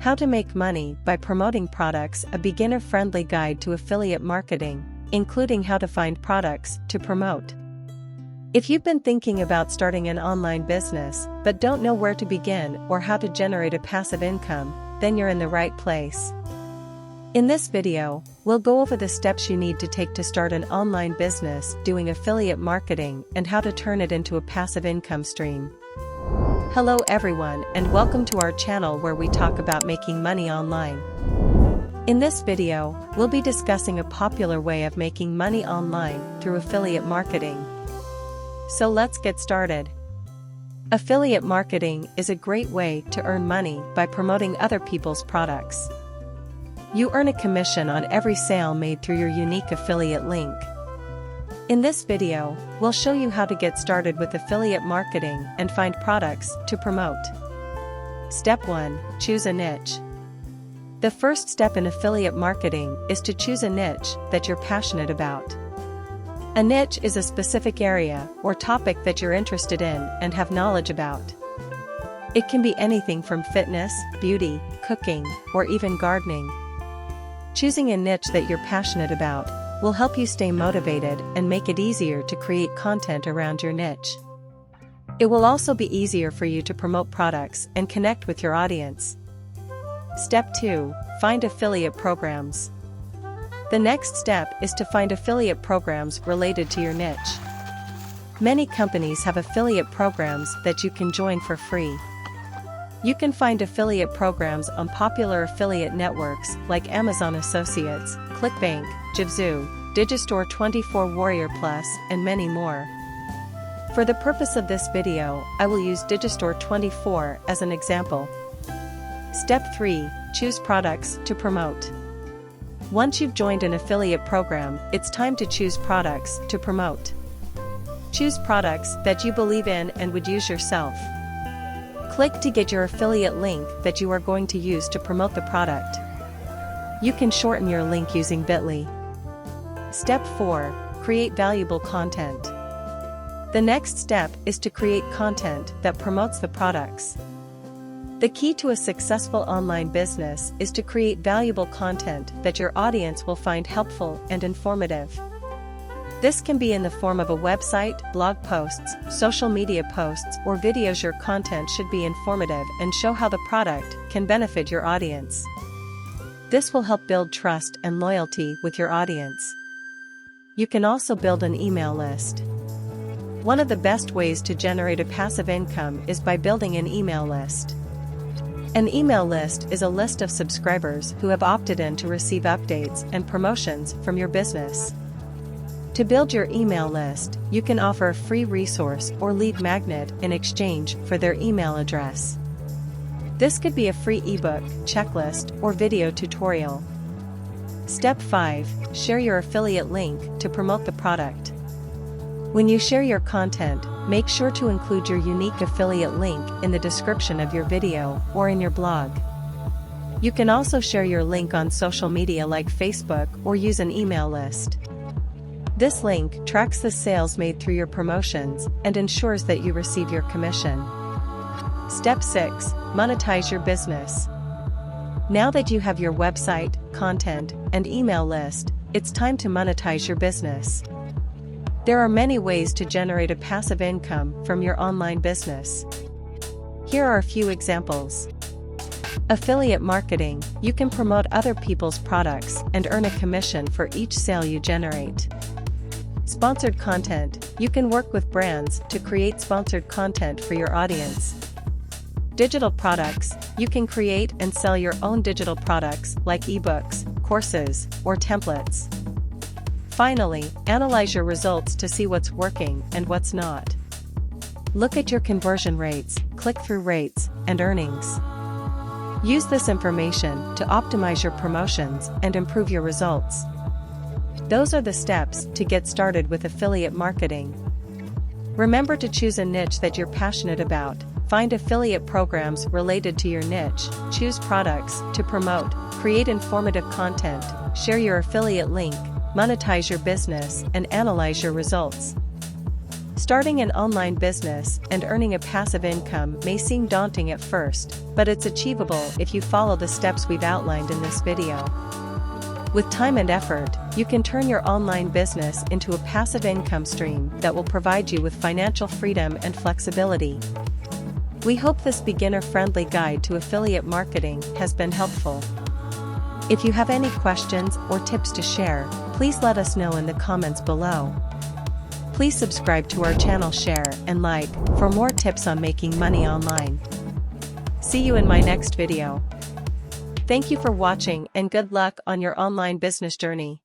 How to make money by promoting products, a beginner-friendly guide to affiliate marketing, including how to find products to promote. If you've been thinking about starting an online business but don't know where to begin or how to generate a passive income, then you're in the right place. In this video, we'll go over the steps you need to take to start an online business doing affiliate marketing and how to turn it into a passive income stream. Hello everyone, and welcome to our channel where we talk about making money online. In this video, we'll be discussing a popular way of making money online through affiliate marketing. So let's get started. Affiliate marketing is a great way to earn money by promoting other people's products. You earn a commission on every sale made through your unique affiliate link. In this video, we'll show you how to get started with affiliate marketing and find products to promote. Step 1. Choose a niche. The first step in affiliate marketing is to choose a niche that you're passionate about. A niche is a specific area or topic that you're interested in and have knowledge about. It can be anything from fitness, beauty, cooking, or even gardening. Choosing a niche that you're passionate about will help you stay motivated and make it easier to create content around your niche. It will also be easier for you to promote products and connect with your audience. Step 2. Find affiliate programs. The next step is to find affiliate programs related to your niche. Many companies have affiliate programs that you can join for free. You can find affiliate programs on popular affiliate networks like Amazon Associates, ClickBank, Jibzoo, Digistore 24 Warrior Plus, and many more. For the purpose of this video, I will use Digistore 24 as an example. Step 3. Choose products to promote. Once you've joined an affiliate program, it's time to choose products to promote. Choose products that you believe in and would use yourself. Click to get your affiliate link that you are going to use to promote the product. You can shorten your link using Bitly. Step 4. Create valuable content. The next step is to create content that promotes the products. The key to a successful online business is to create valuable content that your audience will find helpful and informative. This can be in the form of a website, blog posts, social media posts, or videos. Your content should be informative and show how the product can benefit your audience. This will help build trust and loyalty with your audience. You can also build an email list. One of the best ways to generate a passive income is by building an email list. An email list is a list of subscribers who have opted in to receive updates and promotions from your business. To build your email list, you can offer a free resource or lead magnet in exchange for their email address. This could be a free ebook, checklist, or video tutorial. Step 5. Share your affiliate link to promote the product. When you share your content, make sure to include your unique affiliate link in the description of your video or in your blog. You can also share your link on social media like Facebook or use an email list. This link tracks the sales made through your promotions and ensures that you receive your commission. Step 6. Monetize your business. Now that you have your website, content, and email list, it's time to monetize your business. There are many ways to generate a passive income from your online business. Here are a few examples. Affiliate marketing. You can promote other people's products and earn a commission for each sale you generate. Sponsored content. You can work with brands to create sponsored content for your audience. Digital products. You can create and sell your own digital products like ebooks, courses, or templates. Finally, analyze your results to see what's working and what's not. Look at your conversion rates, click-through rates, and earnings. Use this information to optimize your promotions and improve your results. Those are the steps to get started with affiliate marketing. Remember to choose a niche that you're passionate about, find affiliate programs related to your niche, choose products to promote, create informative content, share your affiliate link, monetize your business, and analyze your results. Starting an online business and earning a passive income may seem daunting at first, but it's achievable if you follow the steps we've outlined in this video. With time and effort, you can turn your online business into a passive income stream that will provide you with financial freedom and flexibility. We hope this beginner-friendly guide to affiliate marketing has been helpful. If you have any questions or tips to share, please let us know in the comments below. Please subscribe to our channel, share, and like for more tips on making money online. See you in my next video. Thank you for watching and good luck on your online business journey.